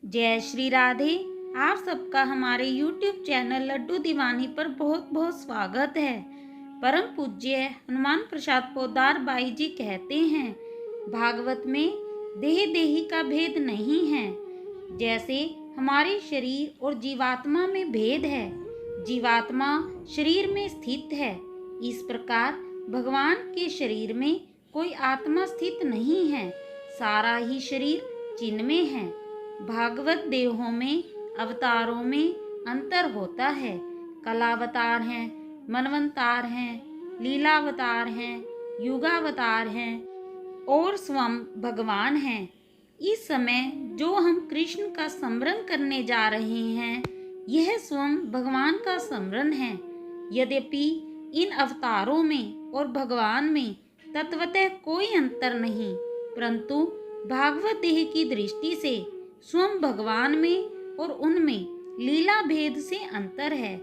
जय श्री राधे। आप सबका हमारे YouTube चैनल लड्डू दीवानी पर बहुत बहुत स्वागत है। परम पूज्य हनुमान प्रसाद पोद्दार बाई जी कहते हैं, भागवत में देह देही का भेद नहीं है। जैसे हमारे शरीर और जीवात्मा में भेद है, जीवात्मा शरीर में स्थित है, इस प्रकार भगवान के शरीर में कोई आत्मा स्थित नहीं है, सारा ही शरीर चिन्मय है। भागवत देहों में अवतारों में अंतर होता है। कलावतार हैं, मनवंतार हैं, लीलावतार हैं, युगावतार हैं और स्वयं भगवान हैं। इस समय जो हम कृष्ण का स्मरण करने जा रहे हैं, यह स्वयं भगवान का स्मरण है। यद्यपि इन अवतारों में और भगवान में तत्वतः कोई अंतर नहीं, परंतु भागवत देह की दृष्टि से स्वयं भगवान में और उनमें लीला भेद से अंतर है।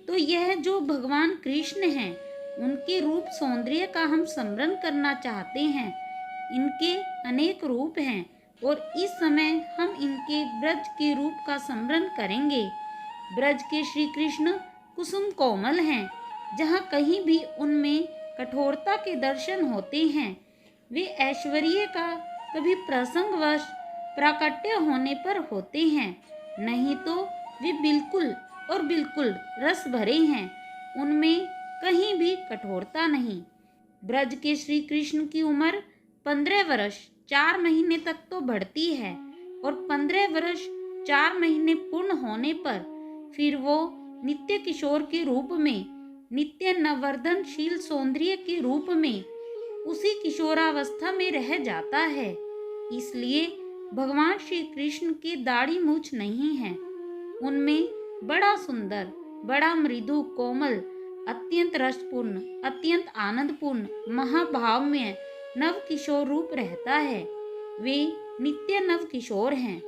तो यह जो भगवान कृष्ण हैं, उनके रूप सौंदर्य का हम स्मरण करना चाहते हैं। इनके अनेक रूप हैं और इस समय हम इनके ब्रज के रूप का स्मरण करेंगे। ब्रज के श्री कृष्ण कुसुम कोमल हैं, जहाँ कहीं भी उनमें कठोरता के दर्शन होते हैं। वे ऐश्वर्य का कभी प्रसंगवश प्राकट्य होने पर होते हैं, नहीं तो वे बिल्कुल और बिल्कुल रस भरे हैं, उनमें कहीं भी कठोरता नहीं। ब्रज के श्री कृष्ण की उम्र 15 वर्ष 4 महीने तक तो बढ़ती है और 15 वर्ष 4 महीने पूर्ण होने पर फिर वो नित्य किशोर के रूप में, नित्य नववर्धनशील सौंदर्य के रूप में उसी किशोरावस्था में रह जाता है। इसलिए भगवान श्री कृष्ण की दाढ़ी मूछ नहीं है। उनमें बड़ा सुंदर, बड़ा मृदु कोमल, अत्यंत रसपूर्ण, अत्यंत आनंदपूर्ण, महाभावमय नव किशोर रूप रहता है। वे नित्य नव किशोर हैं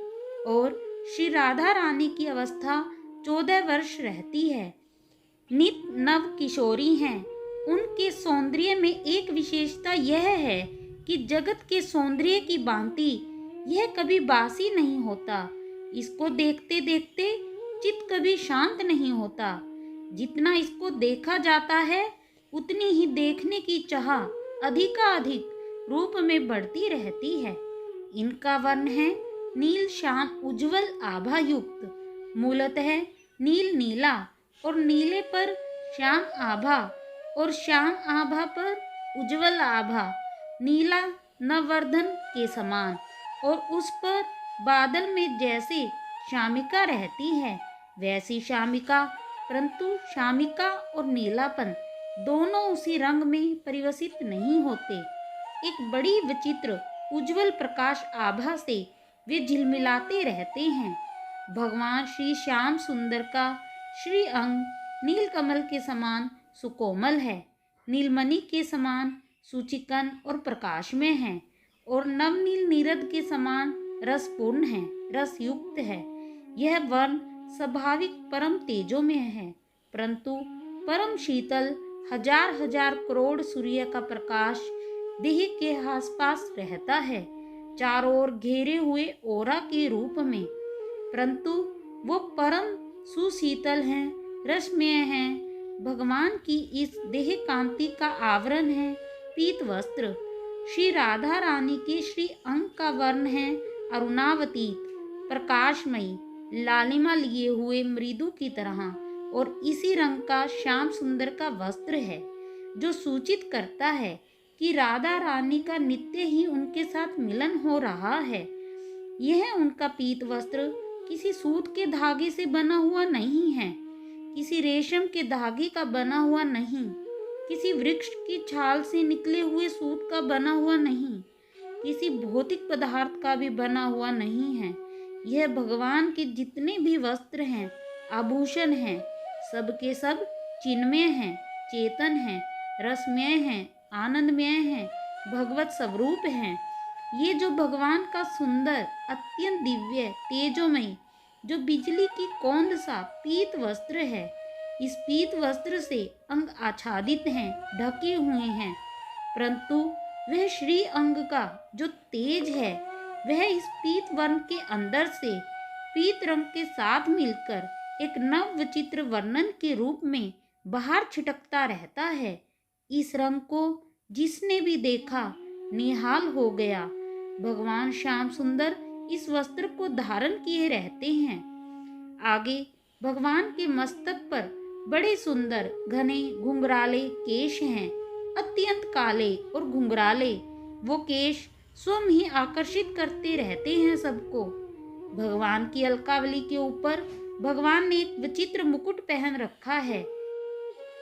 और श्री राधा रानी की अवस्था 14 वर्ष रहती है। नित्य नव किशोरी हैं। उनके सौंदर्य में एक विशेषता यह है कि जगत के सौंदर्य की भांति यह कभी बासी नहीं होता। इसको देखते देखते चित्त कभी शांत नहीं होता। जितना इसको देखा जाता है, उतनी ही देखने की चाह अधिकाधिक रूप में बढ़ती रहती है। इनका वर्ण है नील श्याम उज्जवल आभा युक्त, मूलतः नील नीला और नीले पर श्याम आभा और श्याम आभा पर उज्जवल आभा, नीला नववर्धन के समान और उस पर बादल में जैसे शामिका रहती है वैसी शामिका, परंतु शामिका और नीलापन दोनों उसी रंग में परिवसित नहीं होते। एक बड़ी विचित्र उज्जवल प्रकाश आभा से वे झिलमिलाते रहते हैं। भगवान श्री श्याम सुंदर का श्री अंग नीलकमल के समान सुकोमल है, नीलमणि के समान सुचिकन और प्रकाशमय है और नवनील नीरद के समान रसपूर्ण है, रसयुक्त है। यह वर्ण स्वाभाविक परम तेजोमय है, परंतु परम शीतल हजार हजार करोड़ सूर्य का प्रकाश देह के आसपास रहता है, चारों ओर घेरे हुए ओरा के रूप में, परंतु वो परम सुशीतल हैं, रसमय हैं। भगवान की इस देह कांति का आवरण है पीत वस्त्र। श्री राधा रानी के श्री अंग का वर्ण है अरुणावतीत, प्रकाशमयी, लालिमा लिए हुए मृदु की तरह, और इसी रंग का श्याम सुंदर का वस्त्र है, जो सूचित करता है कि राधा रानी का नित्य ही उनके साथ मिलन हो रहा है। यह उनका पीत वस्त्र किसी सूत के धागे से बना हुआ नहीं है, किसी रेशम के धागे का बना हुआ नहीं, किसी वृक्ष की छाल से निकले हुए सूत का बना हुआ नहीं, किसी भौतिक पदार्थ का भी बना हुआ नहीं है। यह भगवान के जितने भी वस्त्र हैं, आभूषण हैं, सब के सब चिन्मय हैं, चेतन हैं, रसमय हैं, आनंदमय हैं, भगवत स्वरूप हैं। ये जो भगवान का सुंदर, अत्यंत दिव्य, तेजोमयी, जो बिजली की कौंद सा पीत वस्त्र है, इस पीत वस्त्र से अंग आच्छादित हैं, ढके हुए हैं, परंतु वह श्री अंग का जो तेज है, वह इस पीत वर्ण के अंदर से पीत रंग के साथ मिलकर एक नव विचित्र वर्णन के रूप में बाहर छिटकता रहता है। इस रंग को जिसने भी देखा निहाल हो गया। भगवान श्याम सुंदर इस वस्त्र को धारण किए रहते हैं। आगे भगवान के मस्तक पर बड़े सुंदर घने घुंघराले केश हैं, अत्यंत काले और घुंघराले। वो केश स्वयं ही आकर्षित करते रहते हैं सबको। भगवान की अलकावली के ऊपर भगवान ने एक विचित्र मुकुट पहन रखा है।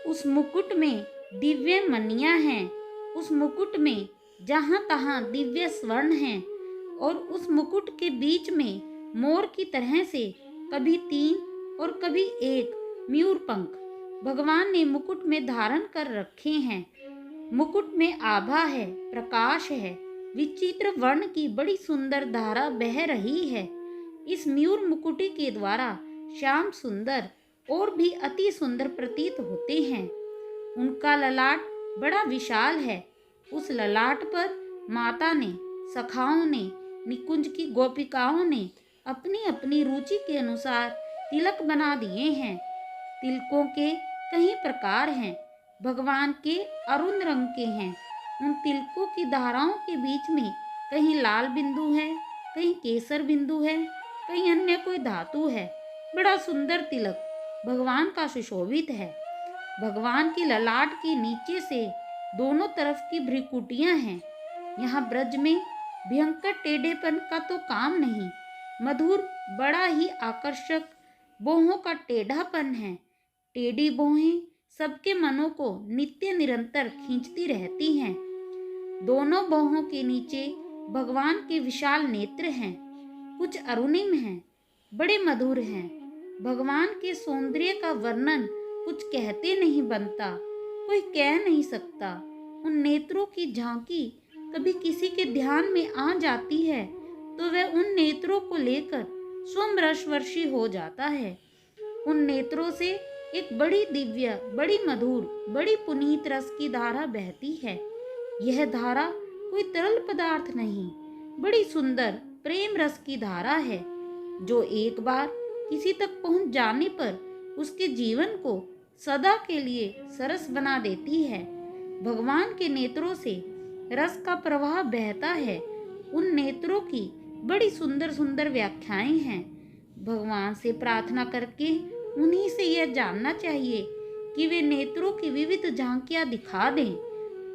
उस मुकुट में दिव्य मणियां हैं। उस मुकुट में जहां तहां दिव्य स्वर्ण हैं और उस मुकुट के बीच में मोर की तरह से कभी 3 और कभी 1 मयूर पंख भगवान ने मुकुट में धारण कर रखे हैं। मुकुट में आभा है, प्रकाश है, विचित्र वर्ण की बड़ी सुंदर धारा बह रही है। इस मयूर मुकुटी के द्वारा श्याम सुंदर और भी अति सुंदर प्रतीत होते हैं। उनका ललाट बड़ा विशाल है। उस ललाट पर माता ने, सखाओं ने, निकुंज की गोपिकाओं ने अपनी अपनी रुचि के अनुसार तिलक बना दिए हैं। तिलकों के कई प्रकार हैं। भगवान के अरुण रंग के हैं। उन तिलकों की धाराओं के बीच में कहीं लाल बिंदु है, कहीं केसर बिंदु है, कहीं अन्य कोई धातु है। बड़ा सुंदर तिलक भगवान का सुशोभित है। भगवान की ललाट के नीचे से दोनों तरफ की भ्रिकुटियां हैं। यहाँ ब्रज में भयंकर टेढ़ेपन का तो काम नहीं, मधुर बड़ा ही आकर्षक बोहों का टेढ़ापन है। टेढ़ी बोहें सबके मनों को नित्य निरंतर खींचती रहती हैं। दोनों बोहों के नीचे भगवान के विशाल नेत्र हैं, कुछ अरुणिम हैं, बड़े मधुर हैं। भगवान के सौंदर्य का वर्णन कुछ कहते नहीं बनता, कोई कह नहीं सकता। उन नेत्रों की झांकी कभी किसी के ध्यान में आ जाती है तो वह उन नेत्रों को लेकर स्वयं रसवर्षी हो जाता है। उन नेत्रों से एक बड़ी दिव्य, बड़ी मधुर, बड़ी पुनीत रस की धारा बहती है। यह धारा कोई तरल पदार्थ नहीं, बड़ी सुंदर प्रेम रस की धारा है, जो एक बार किसी तक पहुंच जाने पर उसके जीवन को सदा के लिए सरस बना देती है। भगवान के नेत्रों से रस का प्रवाह बहता है। उन नेत्रों की बड़ी सुंदर सुंदर व्याख्याएं हैं। भगवान से प्रार्थना करके उन्हीं से यह जानना चाहिए कि वे नेत्रों की विविध झांकियां दिखा दें।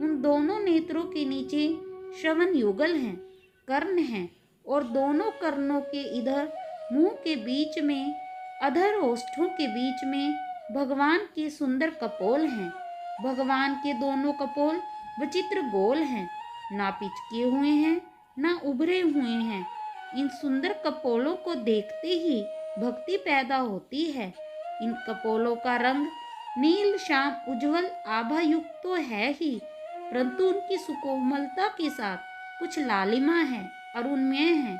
उन दोनों नेत्रों के नीचे श्रवण युगल हैं, कर्ण हैं और दोनों कर्णों के इधर मुंह के बीच में, अधर ओष्ठों के बीच में भगवान के सुंदर कपोल हैं। भगवान के दोनों कपोल विचित्र गोल हैं, ना पिचके हुए हैं, ना उभरे हुए हैं। इन सुंदर कपोलों को देखते ही भक्ति पैदा होती है। इन कपोलों का रंग नील श्याम उज्जवल आभा युक्त तो है ही, परंतु उनकी सुकोमलता के साथ कुछ लालिमा है, अरुणमय है।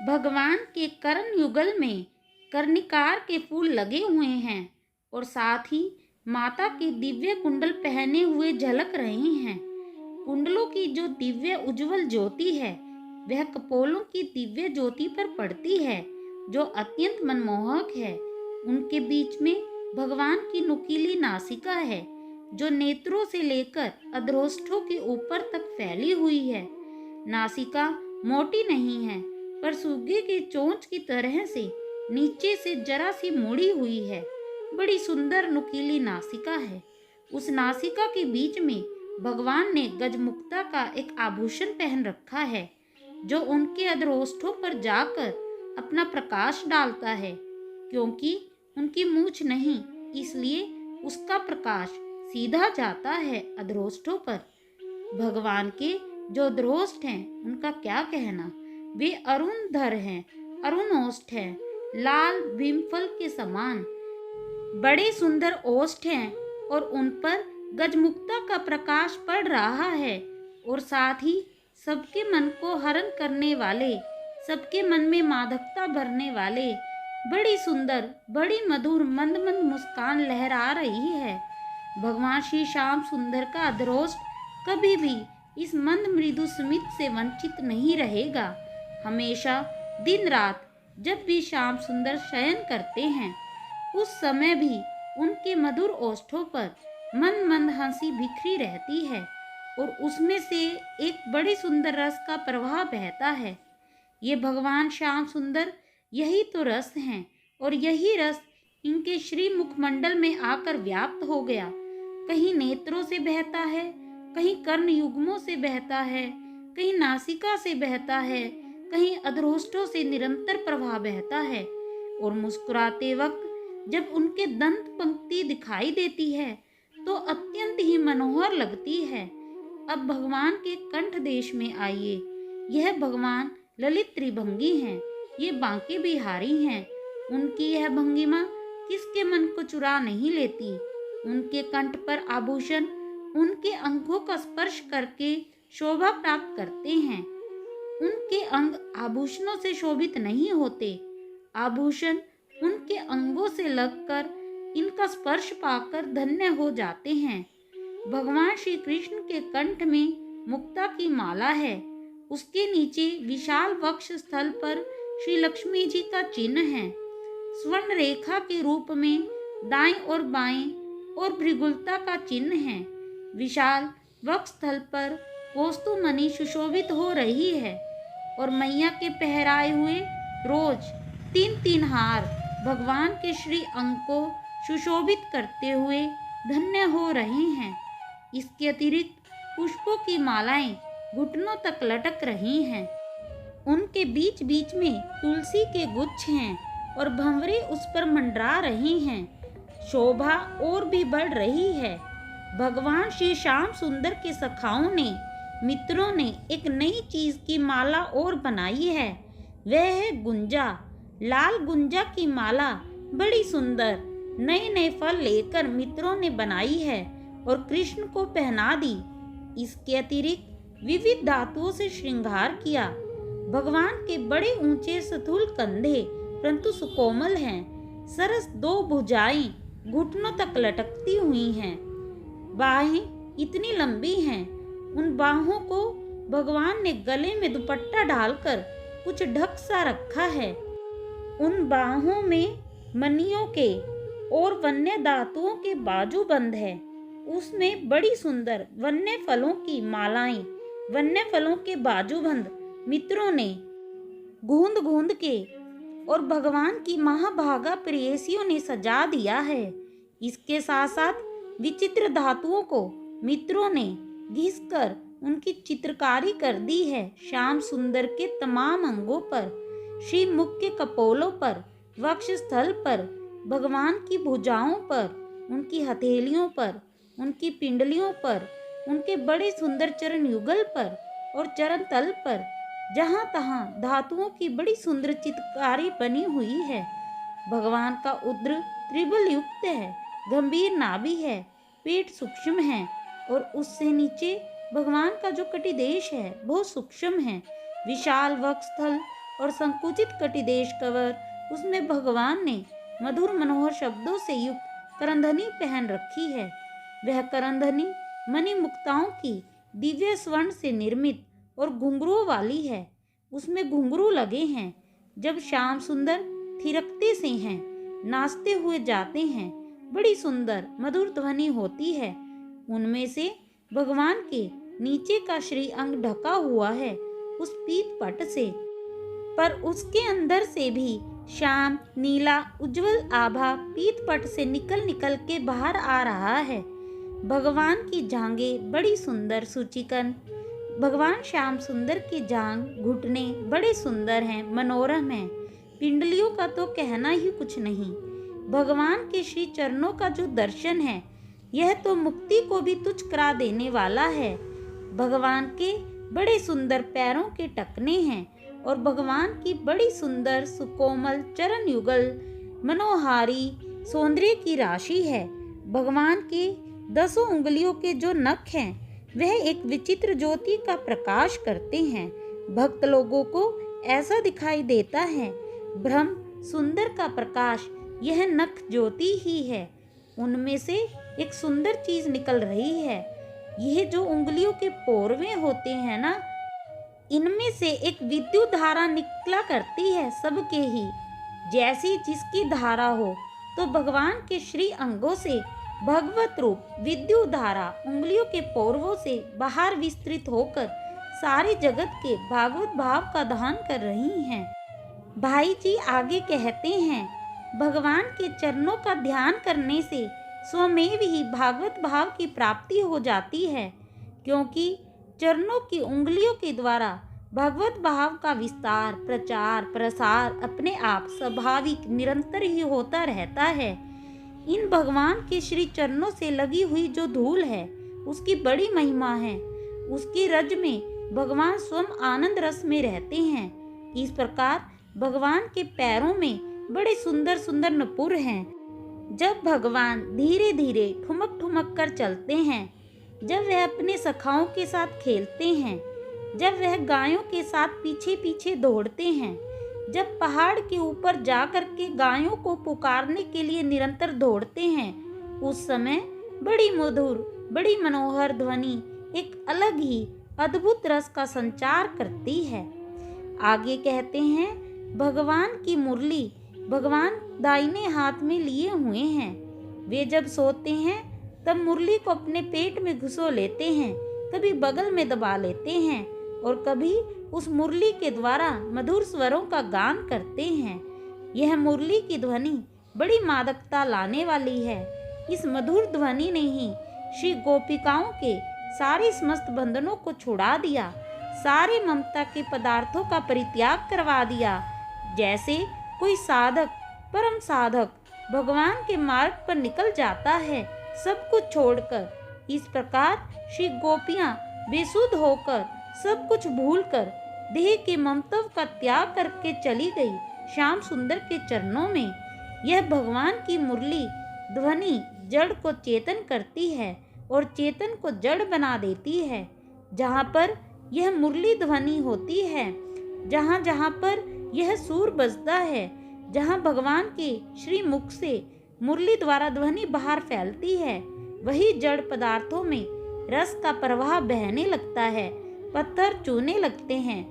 भगवान के कर्ण युगल में कर्णिकार के फूल लगे हुए हैं और साथ ही माता के दिव्य कुंडल पहने हुए झलक रहे हैं। कुंडलों की जो दिव्य उज्जवल ज्योति है वह कपोलों की दिव्य ज्योति पर पड़ती है, जो अत्यंत मनमोहक है। उनके बीच में भगवान की नुकीली नासिका है, जो नेत्रों से लेकर अधरोष्ठों के ऊपर तक फैली हुई है। नासिका मोटी नहीं है, पर सुग्गे की चोंच की तरह से नीचे से जरा सी मुड़ी हुई है। बड़ी सुंदर नुकीली नासिका है। उस नासिका के बीच में भगवान ने गजमुक्ता का एक आभूषण पहन रखा है, जो उनके अधरोष्ठों पर जाकर अपना प्रकाश डालता है। क्योंकि उनकी मूछ नहीं, इसलिए उसका प्रकाश सीधा जाता है अधरोष्ठों पर। भगवान के जो अधरोष्ठ हैं उनका क्या कहना, वे अरुणधर हैं, अरुणोष्ठ हैं, लाल भीमफल के समान बड़े सुंदर ओष्ठ हैं और उन पर गजमुक्ता का प्रकाश पड़ रहा है। और साथ ही सबके मन को हरण करने वाले, सबके मन में मादकता भरने वाले बड़ी सुंदर, बड़ी मधुर मंद मंद मुस्कान लहरा रही है। भगवान श्री श्याम सुंदर का अधरोष्ठ कभी भी इस मंद मृदु स्मित से वंचित नहीं रहेगा। हमेशा दिन रात जब भी श्याम सुंदर शयन करते हैं उस समय भी उनके मधुर ओष्ठों पर मंद मंद हंसी बिखरी रहती है और उसमें से एक बड़ी सुंदर रस का प्रवाह बहता है। ये भगवान श्याम सुंदर यही तो रस हैं और यही रस इनके श्री मुखमंडल में आकर व्याप्त हो गया। कहीं नेत्रों से बहता है, कहीं कर्ण युग्मों से बहता है, कहीं नासिका से बहता है, कहीं अधरोष्ठों से निरंतर प्रवाह बहता है। और मुस्कुराते वक्त जब उनके दंत पंक्ति दिखाई देती है तो अत्यंत ही मनोहर लगती है। अब भगवान के कंठ देश में आइए। यह भगवान ललित त्रिभंगी हैं, ये बांके बिहारी हैं। उनकी यह भंगिमा किसके मन को चुरा नहीं लेती। उनके कंठ पर आभूषण उनके अंगों का स्पर्श करके शोभा प्राप्त करते हैं। उनके अंग आभूषणों से शोभित नहीं होते, आभूषण उनके अंगों से लगकर इनका स्पर्श पाकर धन्य हो जाते हैं। भगवान श्री कृष्ण के कंठ में मुक्ता की माला है, उसके नीचे विशाल वक्ष स्थल पर श्री लक्ष्मी जी का चिन्ह है। स्वर्ण रेखा के रूप में दाएं और बाएं और भृगुलता का चिन्ह है। विशाल वक्ष स्थल पर कौस्तुमणि सुशोभित हो रही है और मैया के पहराए हुए रोज 3-3 हार भगवान के श्री अंग को सुशोभित करते हुए धन्य हो रहे हैं। इसके अतिरिक्त पुष्पों की मालाएं घुटनों तक लटक रही हैं। उनके बीच बीच में तुलसी के गुच्छ हैं और भंवरे उस पर मंडरा रही हैं। शोभा और भी बढ़ रही है। भगवान श्री श्याम सुंदर के सखाओं ने, मित्रों ने एक नई चीज की माला और बनाई है। वह है गुंजा, लाल गुंजा की माला, बड़ी सुंदर। नए नए फल लेकर मित्रों ने बनाई है और कृष्ण को पहना दी। इसके अतिरिक्त विविध धातुओं से श्रृंगार किया। भगवान के बड़े ऊंचे स्थूल कंधे परंतु सुकोमल हैं। सरस 2 भुजाएं घुटनों तक लटकती हुई हैं। बाहें इतनी लंबी हैं, उन बाहों को भगवान ने गले में दुपट्टा डालकर कुछ ढक सा रखा है। उन बाहों में मणियों के और वन्य धातुओं के बाजूबंद है। उसमें बड़ी सुंदर वन्य फलों की मालाएं, वन्य फलों के बाजूबंद मित्रों ने गूंद गूंद के और भगवान की महाभागा प्रेयसियों ने सजा दिया है। इसके साथ साथ विचित्र धातुओं को मित्रों ने घिसकर उनकी चित्रकारी कर दी है। श्याम सुंदर के तमाम अंगों पर, श्री मुख के कपोलों पर, वक्ष स्थल पर, भगवान की भुजाओं पर, उनकी हथेलियों पर, उनकी पिंडलियों पर, उनके बड़े सुंदर चरण युगल पर और चरण तल पर जहाँ तहाँ धातुओं की बड़ी सुंदर चित्रकारी बनी हुई है। भगवान का उद्र त्रिबल युक्त है, गंभीर नाभि है, पेट सूक्ष्म है और उससे नीचे भगवान का जो कटिदेश है बहुत सूक्ष्म है। विशाल वक्षस्थल और संकुचित कटिदेश कवर, उसमें भगवान ने मधुर मनोहर शब्दों से युक्त करंधनी पहन रखी है। वह करंधनी मणि मुक्ताओं की दिव्य स्वर्ण से निर्मित और घुंघरुओं वाली है। उसमें घुंघरू लगे हैं। जब श्याम सुंदर थिरकते से हैं, नाचते हुए जाते हैं, बड़ी सुंदर मधुर ध्वनि होती है। उनमें से भगवान के नीचे का श्री अंग ढका हुआ है उस पीत पट से, पर उसके अंदर से भी श्याम नीला उज्जवल आभा पीत पट से निकल निकल के बाहर आ रहा है। भगवान की जांघें बड़ी सुंदर सूचिकन, भगवान श्याम सुंदर की जांघ घुटने बड़े सुंदर हैं, मनोरम हैं। पिंडलियों का तो कहना ही कुछ नहीं। भगवान के श्री चरणों का जो दर्शन है यह तो मुक्ति को भी तुच्छ करा देने वाला है। भगवान के बड़े सुंदर पैरों के टखने हैं और भगवान की बड़ी सुंदर सुकोमल चरण युगल मनोहारी सौंदर्य की राशि है। भगवान के 10 उंगलियों के जो नख हैं वह एक विचित्र ज्योति का प्रकाश करते हैं। भक्त लोगों को ऐसा दिखाई देता है ब्रह्म सुंदर का प्रकाश यह नख ज्योति ही है। उनमें से एक सुंदर चीज निकल रही है। यह जो उंगलियों के पोरवे होते हैं ना, इनमें से एक विद्युत धारा निकला करती है सबके ही, जैसी जिसकी धारा हो। तो भगवान के श्री अंगों से भगवत रूप विद्युत धारा उंगलियों के पोरवों से बाहर विस्तृत होकर सारे जगत के भागवत भाव का दान कर रही हैं। भाई जी आगे कहते हैं, भगवान के चरणों का ध्यान करने से स्वमेव ही भागवत भाव की प्राप्ति हो जाती है, क्योंकि चरणों की उंगलियों के द्वारा भगवत भाव का विस्तार, प्रचार, प्रसार अपने आप स्वाभाविक निरंतर ही होता रहता है। इन भगवान के श्री चरणों से लगी हुई जो धूल है उसकी बड़ी महिमा है। उसकी रज में भगवान स्वयं आनंद रस में रहते हैं। इस प्रकार भगवान के पैरों में बड़े सुंदर सुंदर नपुर हैं। जब भगवान धीरे धीरे ठुमक ठुमक कर चलते हैं, जब वह अपने सखाओं के साथ खेलते हैं, जब वह गायों के साथ पीछे पीछे दौड़ते हैं, जब पहाड़ के ऊपर जा कर के गायों को पुकारने के लिए निरंतर दौड़ते हैं, उस समय बड़ी मधुर, बड़ी मनोहर ध्वनि एक अलग ही अद्भुत रस का संचार करती है। आगे कहते हैं, भगवान की मुरली भगवान दाहिने हाथ में लिए हुए हैं। वे जब सोते हैं तब मुरली को अपने पेट में घुसो लेते हैं, कभी बगल में दबा लेते हैं और कभी उस मुरली के द्वारा मधुर स्वरों का गान करते हैं। यह मुरली की ध्वनि बड़ी मादकता लाने वाली है। इस मधुर ध्वनि ने ही श्री गोपिकाओं के सारे समस्त बंधनों को छुड़ा दिया, सारे ममता के पदार्थों का परित्याग करवा दिया। जैसे कोई साधक, परम साधक भगवान के मार्ग पर निकल जाता है सब कुछ छोड़कर। इस प्रकार श्री गोपियां बेसुध होकर, सब कुछ भूलकर देह के ममत्व का त्याग करके चली गई श्याम सुंदर के चरणों में। यह भगवान की मुरली ध्वनि जड़ को चेतन करती है और चेतन को जड़ बना देती है। जहाँ पर यह मुरली ध्वनि होती है, जहाँ जहाँ पर यह सूर बजता है, जहाँ भगवान के श्री मुख से मुरली द्वारा ध्वनि बाहर फैलती है, वही जड़ पदार्थों में रस का प्रवाह बहने लगता है। पत्थर चूने लगते हैं,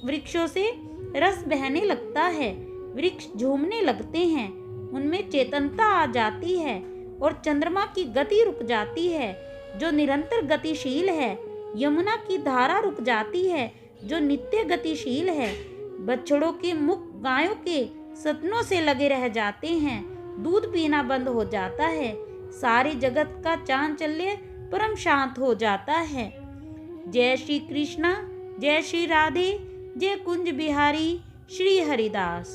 वृक्षों से रस बहने लगता है, वृक्ष झूमने लगते हैं, उनमें चेतनता आ जाती है और चंद्रमा की गति रुक जाती है जो निरंतर गतिशील है। यमुना की धारा रुक जाती है जो नित्य गतिशील है। बछड़ों के मुख गायों के सतनों से लगे रह जाते हैं, दूध पीना बंद हो जाता है, सारे जगत का चांचल्य परम शांत हो जाता है। जय श्री कृष्णा, जय श्री राधे, जय कुंज बिहारी श्री हरिदास।